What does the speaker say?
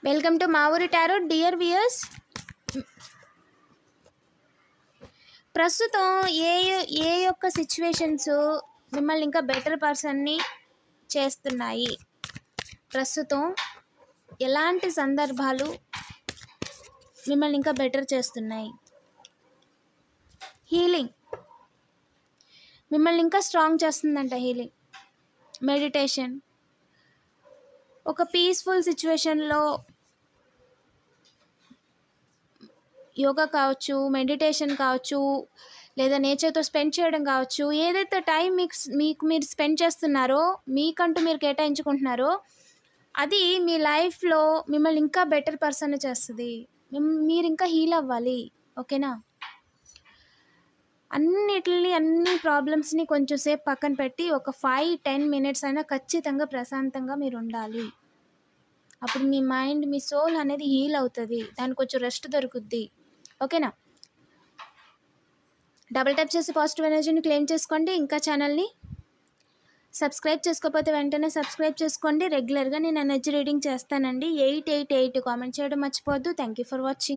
Welcome to మా ఊరి tarot. Dear viewers, ప్రస్తుతం ఏ యొక్క సిచ్యువేషన్స్ మిమ్మల్ని ఇంకా బెటర్ పర్సన్ని చేస్తున్నాయి? ప్రస్తుతం ఎలాంటి సందర్భాలు మిమ్మల్ని ఇంకా బెటర్ చేస్తున్నాయి? హీలింగ్ మిమ్మల్ని ఇంకా స్ట్రాంగ్ చేస్తుందంట. హీలింగ్, మెడిటేషన్, ఒక పీస్ఫుల్ సిచ్యువేషన్లో యోగా కావచ్చు, మెడిటేషన్ కావచ్చు, లేదా నేచర్తో స్పెండ్ చేయడం కావచ్చు. ఏదైతే టైం మీకు మీరు స్పెండ్ చేస్తున్నారో, మీకంటూ మీరు కేటాయించుకుంటున్నారో, అది మీ లైఫ్లో మిమ్మల్ని ఇంకా బెటర్ పర్సన్ చేస్తుంది. మీరు ఇంకా హీల్ అవ్వాలి. ఓకేనా? అన్ని ప్రాబ్లమ్స్ని కొంచెం సేపు పక్కన పెట్టి ఒక 5-10 మినిట్స్ అయినా ఖచ్చితంగా ప్రశాంతంగా మీరు ఉండాలి. అప్పుడు మీ మైండ్, మీ సోల్ అనేది హీల్ అవుతుంది. దానికి కొంచెం రెస్ట్ దొరుకుద్ది. ఓకేనా? డబుల్ ట్యాప్ చేసి పాజిటివ్ ఎనర్జీని క్లెయిమ్ చేసుకోండి. ఇంకా ఛానల్ని సబ్స్క్రైబ్ చేసుకోకపోతే వెంటనే సబ్స్క్రైబ్ చేసుకోండి. రెగ్యులర్గా నేను ఎనర్జీ రీడింగ్ చేస్తానండి. 888 కామెంట్ చేయడం మర్చిపోవద్దు. Thank you for watching.